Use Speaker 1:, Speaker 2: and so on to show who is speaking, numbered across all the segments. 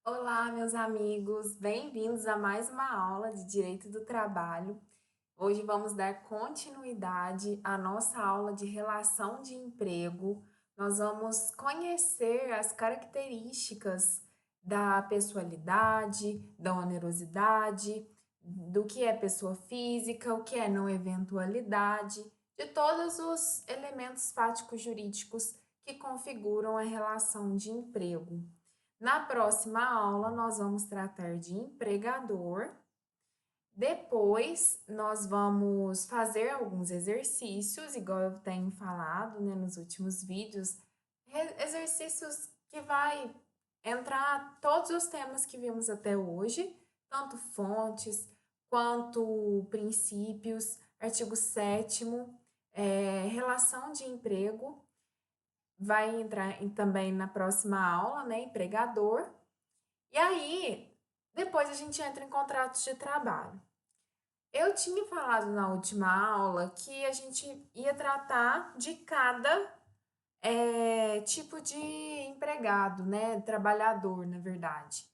Speaker 1: Olá, meus amigos, bem-vindos a mais uma aula de Direito do Trabalho. Hoje vamos dar continuidade à nossa aula de relação de emprego. Nós vamos conhecer as características da pessoalidade, da onerosidade, do que é pessoa física, o que é não eventualidade, de todos os elementos fáticos jurídicos que configuram a relação de emprego. Na próxima aula, nós vamos tratar de empregador. Depois, nós vamos fazer alguns exercícios, igual eu tenho falado, né, nos últimos vídeos, exercícios que vai entrar todos os temas que vimos até hoje, tanto fontes quanto princípios, artigo 7º, relação de emprego, vai entrar também na próxima aula, né, empregador. E aí, depois a gente entra em contratos de trabalho. Eu tinha falado na última aula que a gente ia tratar de cada tipo de empregado, né? Trabalhador, na verdade.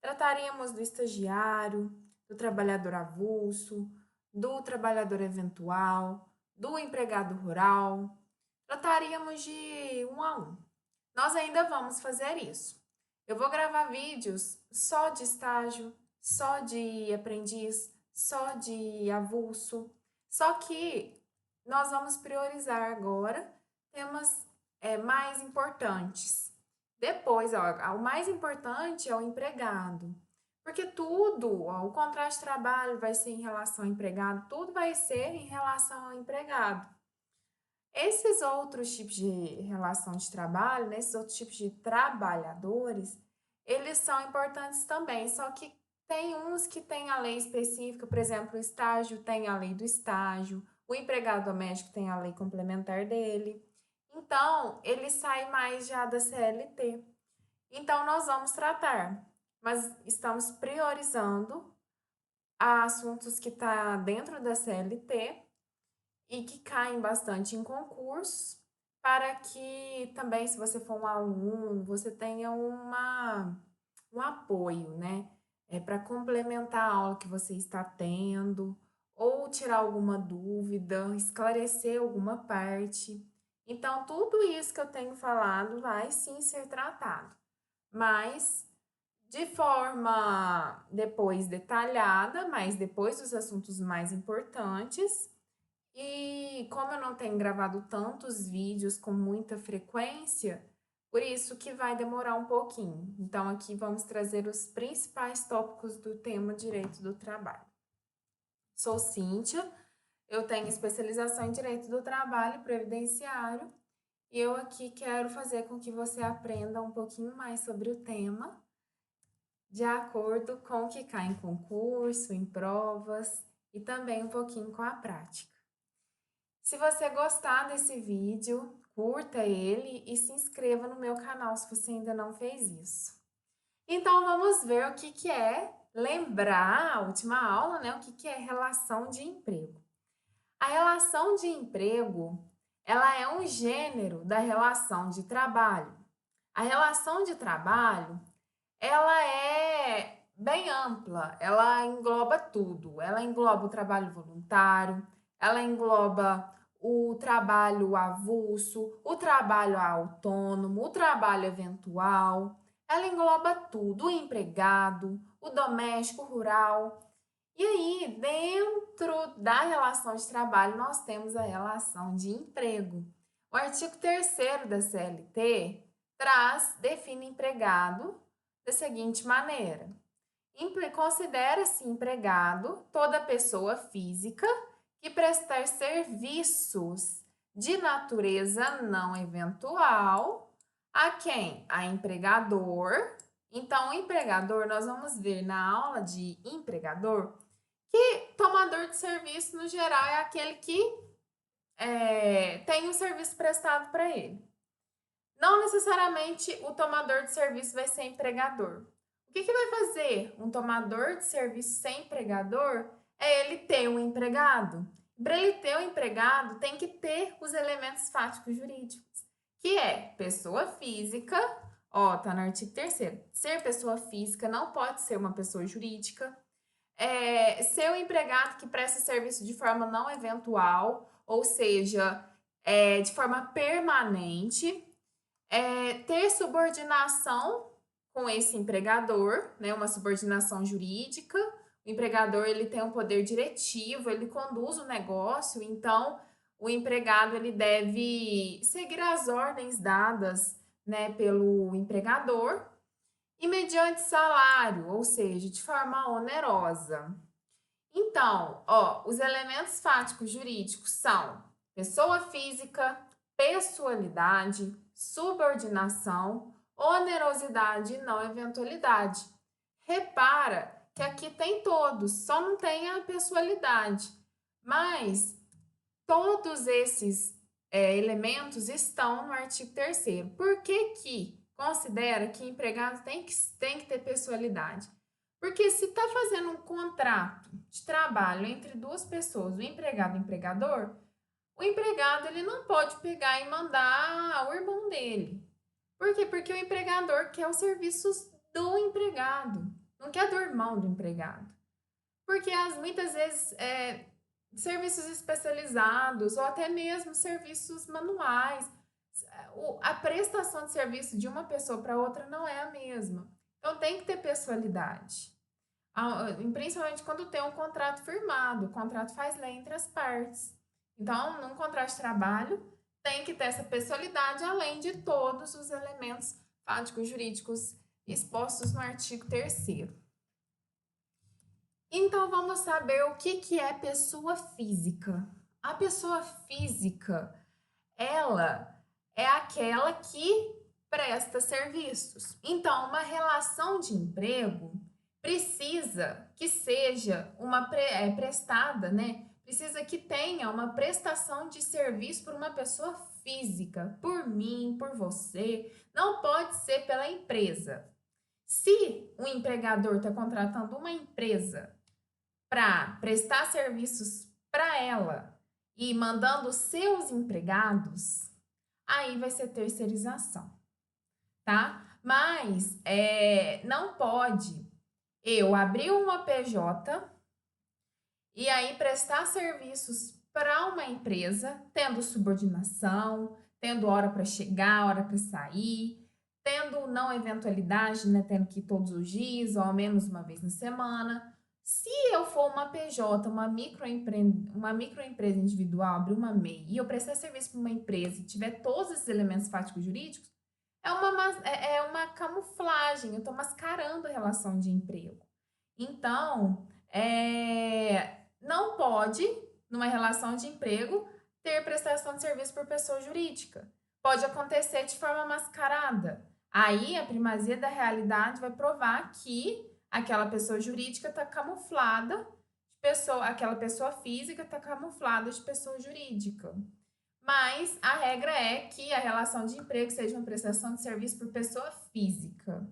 Speaker 1: Trataríamos do estagiário, do trabalhador avulso, do trabalhador eventual, do empregado rural. Trataríamos de um a um. Nós ainda vamos fazer isso. Eu vou gravar vídeos só de estágio, só de aprendiz, só de avulso. Só que nós vamos priorizar agora temas mais importantes. Depois, ó, o mais importante é o empregado. Porque tudo, ó, o contrato de trabalho vai ser em relação ao empregado, tudo vai ser em relação ao empregado. Esses outros tipos de relação de trabalho, né, esses outros tipos de trabalhadores, eles são importantes também, só que tem uns que têm a lei específica, por exemplo, o estágio tem a lei do estágio, o empregado doméstico tem a lei complementar dele. Então, ele sai mais já da CLT. Então, nós vamos tratar, mas estamos priorizando assuntos que estão dentro da CLT e que caem bastante em concursos, para que também, se você for um aluno, você tenha um apoio, né? Para complementar a aula que você está tendo, ou tirar alguma dúvida, esclarecer alguma parte. Então, tudo isso que eu tenho falado vai sim ser tratado, mas de forma depois detalhada, mas depois dos assuntos mais importantes, e como eu não tenho gravado tantos vídeos com muita frequência, por isso que vai demorar um pouquinho. Então, aqui vamos trazer os principais tópicos do tema Direito do Trabalho. Sou Cíntia, eu tenho especialização em Direito do Trabalho e Previdenciário, e eu aqui quero fazer com que você aprenda um pouquinho mais sobre o tema, de acordo com o que cai em concurso, em provas, e também um pouquinho com a prática. Se você gostar desse vídeo, curta ele e se inscreva no meu canal se você ainda não fez isso. Então, vamos ver o que é, lembrar a última aula, né? O que é relação de emprego. A relação de emprego, ela é um gênero da relação de trabalho. A relação de trabalho, ela é bem ampla, ela engloba tudo. Ela engloba o trabalho voluntário, ela engloba o trabalho avulso, o trabalho autônomo, o trabalho eventual. Ela engloba tudo, o empregado, o doméstico, o rural. E aí, dentro da relação de trabalho, nós temos a relação de emprego. O artigo 3º da CLT define empregado da seguinte maneira: considera-se empregado toda pessoa física que prestar serviços de natureza não eventual a quem? A empregador. Então, o empregador, nós vamos ver na aula de empregador que tomador de serviço, no geral, é aquele que tem um serviço prestado para ele. Não necessariamente o tomador de serviço vai ser empregador. O que vai fazer um tomador de serviço sem empregador? É ele ter um empregado. Para ele ter um empregado, tem que ter os elementos fáticos jurídicos, que é pessoa física Ó, tá no artigo 3º. Ser pessoa física não pode ser uma pessoa jurídica. Ser um empregado que presta serviço de forma não eventual, ou seja, de forma permanente. Ter subordinação com esse empregador, né, uma subordinação jurídica. O empregador ele tem um poder diretivo, ele conduz o negócio, então o empregado ele deve seguir as ordens dadas, né, pelo empregador e mediante salário, ou seja, de forma onerosa. Então, ó, os elementos fáticos jurídicos são pessoa física, pessoalidade, subordinação, onerosidade e não eventualidade. Repara que aqui tem todos, só não tem a pessoalidade. Mas todos esses elementos estão no artigo 3º. Por que considera que empregado tem que ter pessoalidade? Porque se está fazendo um contrato de trabalho entre duas pessoas, o empregado e o empregador, o empregado ele não pode pegar e mandar o irmão dele. Por quê? Porque o empregador quer os serviços do empregado, não quer do irmão do empregado. Porque muitas vezes serviços especializados ou até mesmo serviços manuais, a prestação de serviço de uma pessoa para outra não é a mesma. Então tem que ter pessoalidade. Principalmente quando tem um contrato firmado, o contrato faz lei entre as partes. Então, num contrato de trabalho, tem que ter essa pessoalidade, além de todos os elementos fáticos jurídicos expostos no artigo 3º. Então, vamos saber o que é pessoa física. A pessoa física, ela é aquela que presta serviços. Então, uma relação de emprego precisa que seja prestada, né? Precisa que tenha uma prestação de serviço por uma pessoa física, por mim, por você. Não pode ser pela empresa. Se o empregador está contratando uma empresa para prestar serviços para ela e mandando seus empregados, aí vai ser terceirização, tá? Mas não pode eu abrir uma PJ e aí prestar serviços para uma empresa, tendo subordinação, tendo hora para chegar, hora para sair, tendo não eventualidade, né, tendo que ir todos os dias ou ao menos uma vez na semana. Se eu for uma PJ, uma microempresa individual, abrir uma MEI e eu prestar serviço para uma empresa e tiver todos esses elementos fáticos jurídicos, é uma camuflagem, eu estou mascarando a relação de emprego. Então, não pode, numa relação de emprego, ter prestação de serviço por pessoa jurídica. Pode acontecer de forma mascarada. Aí, a primazia da realidade vai provar que aquela pessoa jurídica está camuflada aquela pessoa física está camuflada de pessoa jurídica. Mas a regra é que a relação de emprego seja uma prestação de serviço por pessoa física.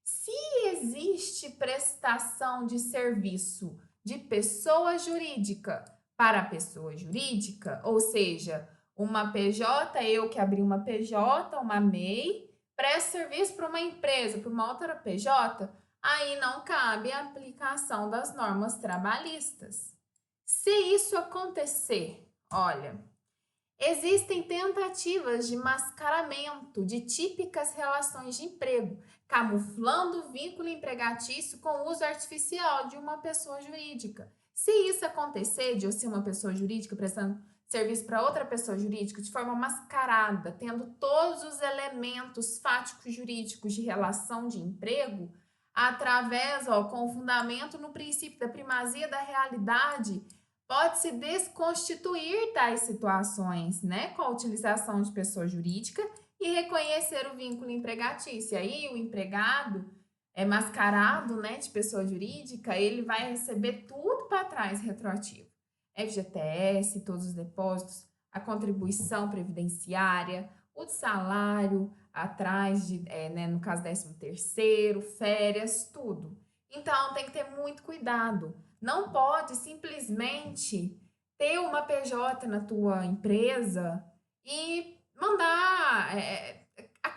Speaker 1: Se existe prestação de serviço de pessoa jurídica para pessoa jurídica, ou seja, uma PJ, eu que abri uma PJ, uma MEI, presto serviço para uma empresa, para uma outra PJ, aí não cabe a aplicação das normas trabalhistas. Se isso acontecer, olha, existem tentativas de mascaramento de típicas relações de emprego, camuflando o vínculo empregatício com o uso artificial de uma pessoa jurídica. Se isso acontecer, de eu ser uma pessoa jurídica prestando serviço para outra pessoa jurídica de forma mascarada, tendo todos os elementos fáticos jurídicos de relação de emprego, através, com fundamento no princípio da primazia da realidade, pode-se desconstituir tais situações, né, com a utilização de pessoa jurídica e reconhecer o vínculo empregatício. E aí o empregado mascarado, né, de pessoa jurídica, ele vai receber tudo para trás retroativo. FGTS, todos os depósitos, a contribuição previdenciária, o salário atrás, no caso 13º, férias, tudo. Então, tem que ter muito cuidado. Não pode simplesmente ter uma PJ na tua empresa e mandar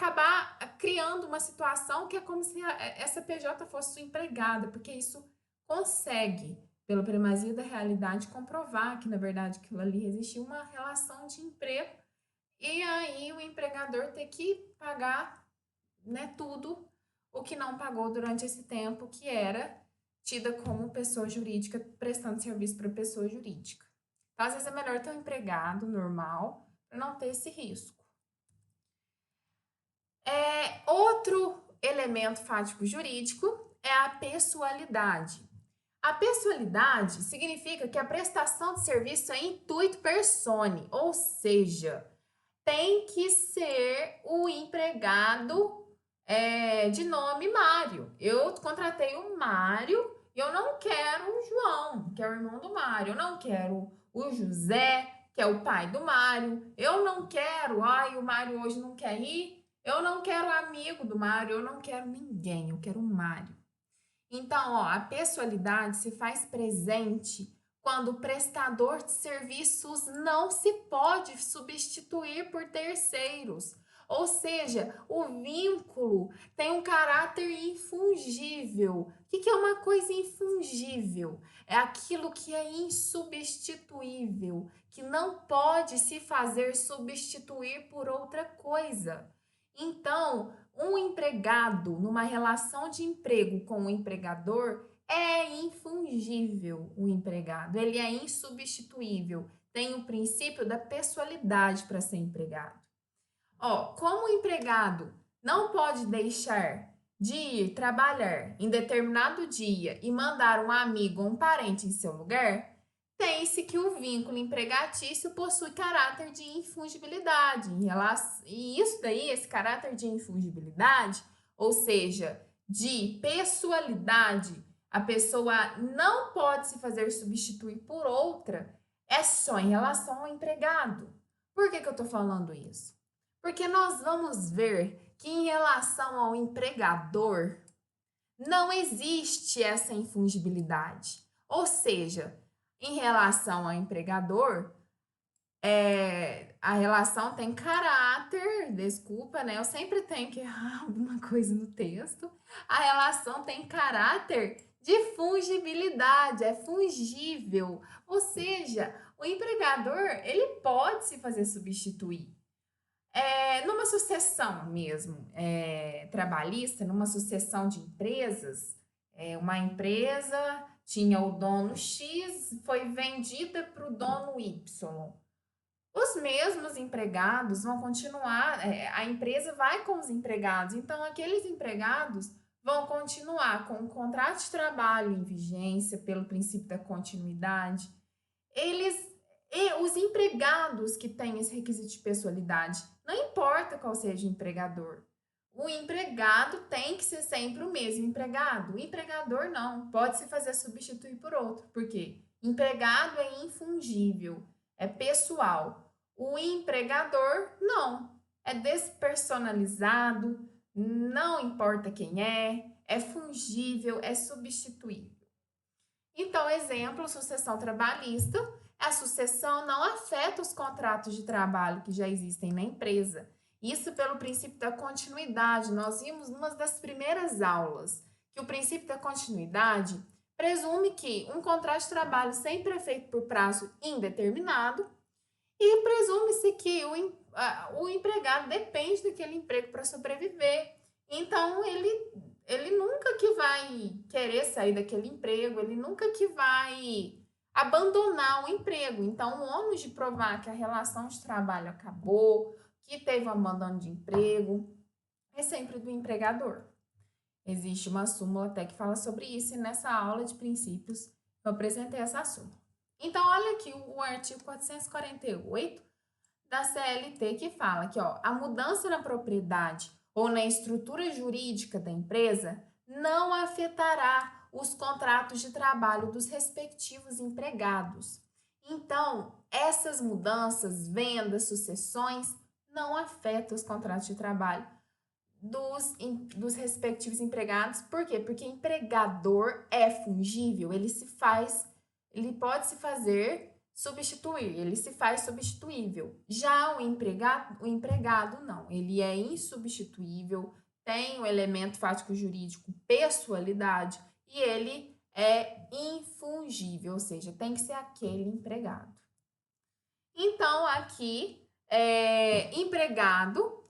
Speaker 1: acabar criando uma situação que é como se essa PJ fosse sua empregada, porque isso consegue, pela primazia da realidade, comprovar que, na verdade, aquilo ali existia uma relação de emprego e aí o empregador ter que pagar, né, tudo o que não pagou durante esse tempo que era tida como pessoa jurídica prestando serviço para pessoa jurídica. Então, às vezes é melhor ter um empregado normal para não ter esse risco. Outro elemento fático jurídico é a pessoalidade. A pessoalidade significa que a prestação de serviço é intuito persone, ou seja, tem que ser o empregado de nome Mário. Eu contratei o Mário e eu não quero o João, que é o irmão do Mário. Eu não quero o José, que é o pai do Mário. Eu não quero, o Mário hoje não quer ir. Eu não quero amigo do Mário, eu não quero ninguém, eu quero o Mário. Então, a pessoalidade se faz presente quando o prestador de serviços não se pode substituir por terceiros. Ou seja, o vínculo tem um caráter infungível. O que é uma coisa infungível? É aquilo que é insubstituível, que não pode se fazer substituir por outra coisa. Então, um empregado numa relação de emprego com o empregador é infungível o empregado, ele é insubstituível, tem o princípio da pessoalidade para ser empregado. Como o empregado não pode deixar de ir trabalhar em determinado dia e mandar um amigo ou um parente em seu lugar, tem-se que o vínculo empregatício possui caráter de infungibilidade. E isso daí, esse caráter de infungibilidade, ou seja, de pessoalidade, a pessoa não pode se fazer substituir por outra, é só em relação ao empregado. Por que eu estou falando isso? Porque nós vamos ver que em relação ao empregador, não existe essa infungibilidade. Ou seja, em relação ao empregador, a relação tem caráter, desculpa, né? Eu sempre tenho que errar alguma coisa no texto. A relação tem caráter de fungibilidade, é fungível. Ou seja, o empregador, ele pode se fazer substituir. Numa sucessão mesmo trabalhista, numa sucessão de empresas, uma empresa tinha o dono X, foi vendida para o dono Y. Os mesmos empregados vão continuar, a empresa vai com os empregados, então aqueles empregados vão continuar com o contrato de trabalho em vigência pelo princípio da continuidade. Os empregados que têm esse requisito de pessoalidade, não importa qual seja o empregador, o empregado tem que ser sempre o mesmo empregado. O empregador não, pode se fazer substituir por outro. Por quê? Empregado é infungível, é pessoal. O empregador não, é despersonalizado, não importa quem é fungível, é substituível. Então, exemplo, sucessão trabalhista. A sucessão não afeta os contratos de trabalho que já existem na empresa. Isso pelo princípio da continuidade. Nós vimos numa das primeiras aulas que o princípio da continuidade presume que um contrato de trabalho sempre é feito por prazo indeterminado e presume-se que o empregado depende daquele emprego para sobreviver. Então, ele nunca que vai querer sair daquele emprego, ele nunca que vai abandonar o emprego. Então, o ônus de provar que a relação de trabalho acabou, que teve um abandono de emprego, é sempre do empregador. Existe uma súmula até que fala sobre isso, e nessa aula de princípios eu apresentei essa súmula. Então, olha aqui o artigo 448 da CLT que fala que a mudança na propriedade ou na estrutura jurídica da empresa não afetará os contratos de trabalho dos respectivos empregados. Então, essas mudanças, vendas, sucessões, não afetam os contratos de trabalho dos respectivos empregados. Por quê? Porque empregador é fungível, ele pode se fazer substituir, ele se faz substituível. Já o empregado não, ele é insubstituível, tem o elemento fático jurídico pessoalidade e ele é infungível, ou seja, tem que ser aquele empregado. Então, aqui, empregado,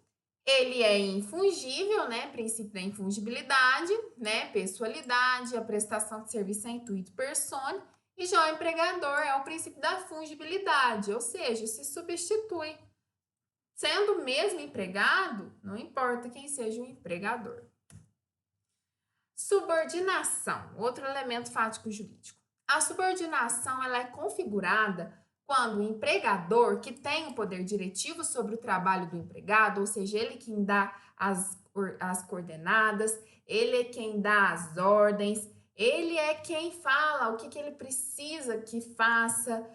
Speaker 1: ele é infungível, né? Princípio da infungibilidade, né? Pessoalidade, a prestação de serviço é intuito persone. E já o empregador é o princípio da fungibilidade, ou seja, se substitui. Sendo o mesmo empregado, não importa quem seja o empregador. Subordinação, outro elemento fático jurídico. A subordinação ela é configurada quando o empregador, que tem o poder diretivo sobre o trabalho do empregado, ou seja, ele quem dá as coordenadas, ele é quem dá as ordens, ele é quem fala o que ele precisa que faça,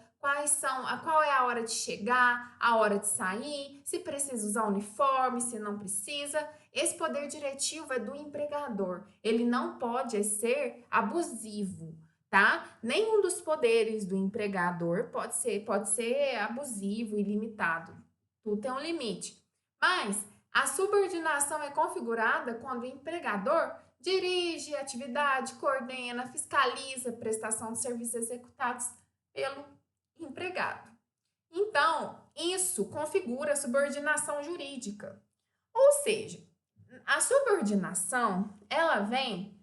Speaker 1: qual é a hora de chegar, a hora de sair, se precisa usar uniforme, se não precisa. Esse poder diretivo é do empregador. Ele não pode ser abusivo, tá? Nenhum dos poderes do empregador pode ser abusivo, ilimitado. Tudo tem um limite. Mas a subordinação é configurada quando o empregador dirige a atividade, coordena, fiscaliza a prestação de serviços executados pelo empregado. Então, isso configura a subordinação jurídica. Ou seja, a subordinação, ela vem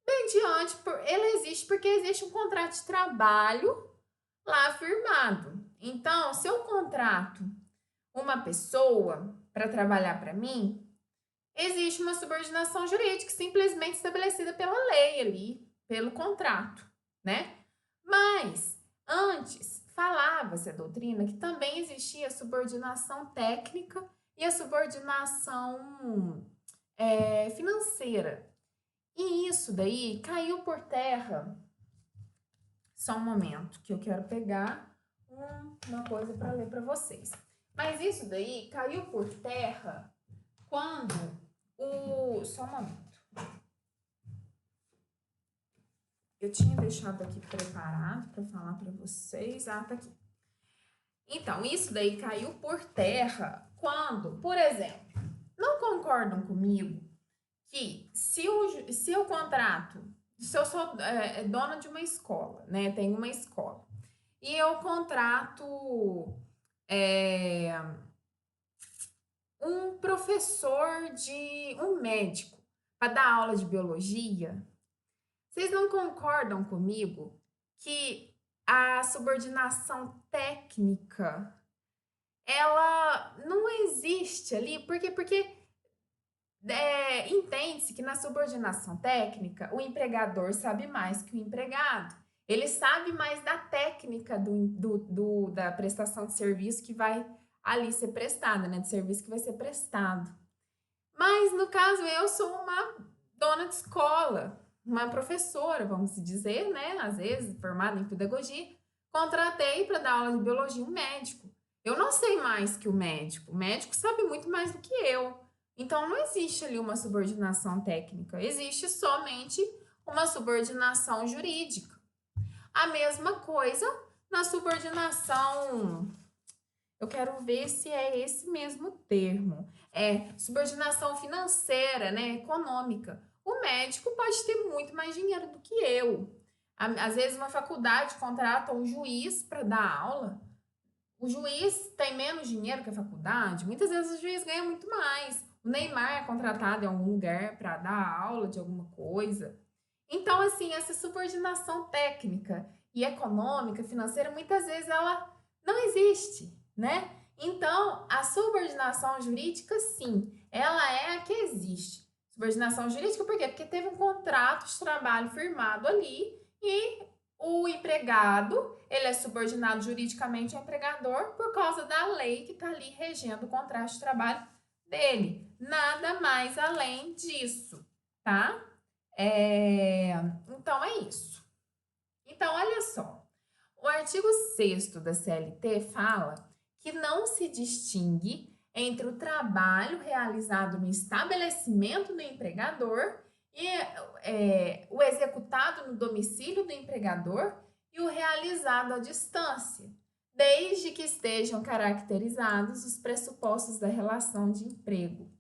Speaker 1: mediante, ela existe porque existe um contrato de trabalho lá firmado. Então, se eu contrato uma pessoa para trabalhar para mim, existe uma subordinação jurídica simplesmente estabelecida pela lei ali, pelo contrato, né? Mas, antes, falava-se a doutrina que também existia a subordinação técnica e a subordinação financeira. E isso daí caiu por terra. Só um momento, que eu quero pegar uma coisa para ler para vocês. Mas isso daí caiu por terra quando Só um momento. Eu tinha deixado aqui preparado para falar para vocês. Ah, tá aqui. Então, isso daí caiu por terra quando, por exemplo, não concordam comigo que se eu contrato, se eu sou dona de uma escola, né? Tenho uma escola, e eu contrato um professor um médico para dar aula de biologia, vocês não concordam comigo que a subordinação técnica ela não existe ali? Porque entende-se que na subordinação técnica o empregador sabe mais que o empregado. Ele sabe mais da técnica da prestação de serviço que vai ali ser prestada, né? De serviço que vai ser prestado. Mas, no caso, eu sou uma dona de escola, uma professora, vamos dizer, né? Às vezes, formada em pedagogia, contratei para dar aula de biologia um médico. Eu não sei mais que o médico sabe muito mais do que eu. Então, não existe ali uma subordinação técnica, existe somente uma subordinação jurídica. A mesma coisa na subordinação, eu quero ver se é esse mesmo termo, subordinação financeira, né, econômica. O médico pode ter muito mais dinheiro do que eu. Às vezes uma faculdade contrata um juiz para dar aula. O juiz tem menos dinheiro que a faculdade, muitas vezes o juiz ganha muito mais. O Neymar é contratado em algum lugar para dar aula de alguma coisa. Então, assim, essa subordinação técnica e econômica, financeira, muitas vezes ela não existe, né? Então, a subordinação jurídica, sim, ela é a que existe. Subordinação jurídica por quê? Porque teve um contrato de trabalho firmado ali e o empregado, ele é subordinado juridicamente ao empregador por causa da lei que está ali regendo o contrato de trabalho dele. Nada mais além disso, tá? Então, é isso. Então, olha só. O artigo 6º da CLT fala que não se distingue entre o trabalho realizado no estabelecimento do empregador e o executado no domicílio do empregador e o realizado à distância, desde que estejam caracterizados os pressupostos da relação de emprego.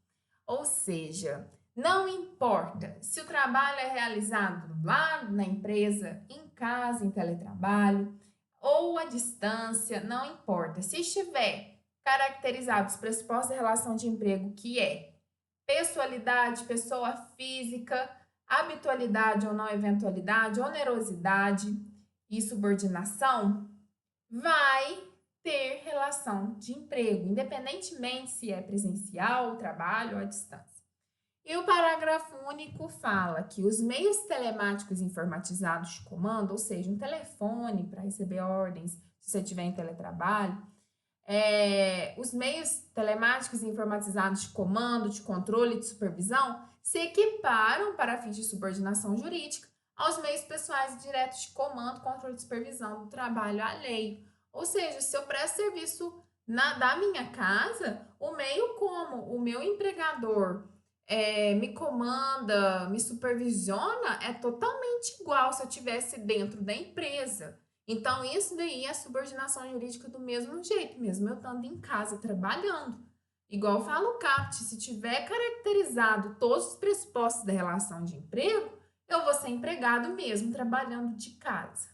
Speaker 1: Ou seja, não importa se o trabalho é realizado lá na empresa, em casa, em teletrabalho ou à distância, não importa. Se estiver caracterizados os pressupostos da relação de emprego, que é pessoalidade, pessoa física, habitualidade ou não eventualidade, onerosidade e subordinação, vai ter relação de emprego, independentemente se é presencial, trabalho ou à distância. E o parágrafo único fala que os meios telemáticos informatizados de comando, ou seja, um telefone para receber ordens, se você estiver em teletrabalho, os meios telemáticos informatizados de comando, de controle e de supervisão se equiparam para fins de subordinação jurídica aos meios pessoais diretos de comando, controle e supervisão do trabalho alheio. Ou seja, se eu presto serviço da minha casa, o meio como o meu empregador me comanda, me supervisiona, é totalmente igual se eu estivesse dentro da empresa. Então, isso daí é subordinação jurídica do mesmo jeito, mesmo eu estando em casa trabalhando. Igual fala o CAPT, se tiver caracterizado todos os pressupostos da relação de emprego, eu vou ser empregado mesmo trabalhando de casa.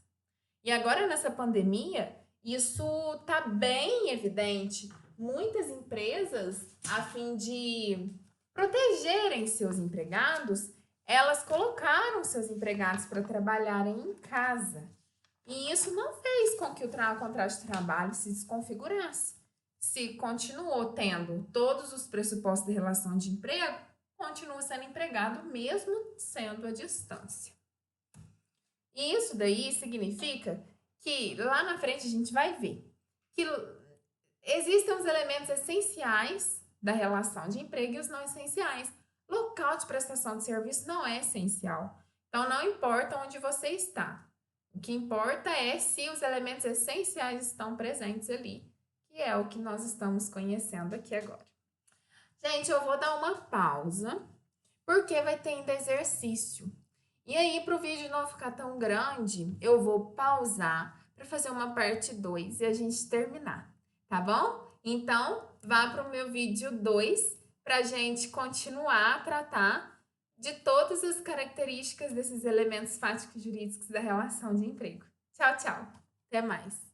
Speaker 1: E agora, nessa pandemia, isso está bem evidente. Muitas empresas, a fim de protegerem seus empregados, elas colocaram seus empregados para trabalharem em casa. E isso não fez com que o contrato de trabalho se desconfigurasse. Se continuou tendo todos os pressupostos de relação de emprego, continua sendo empregado mesmo sendo à distância. E isso daí significa que lá na frente a gente vai ver que existem os elementos essenciais da relação de emprego e os não essenciais. Local de prestação de serviço não é essencial. Então, não importa onde você está. O que importa é se os elementos essenciais estão presentes ali, que é o que nós estamos conhecendo aqui agora. Gente, eu vou dar uma pausa, porque vai ter ainda exercício. E aí, para o vídeo não ficar tão grande, eu vou pausar para fazer uma parte 2 e a gente terminar, tá bom? Então, vá para o meu vídeo 2 para a gente continuar a tratar de todas as características desses elementos fáticos jurídicos da relação de emprego. Tchau, tchau. Até mais.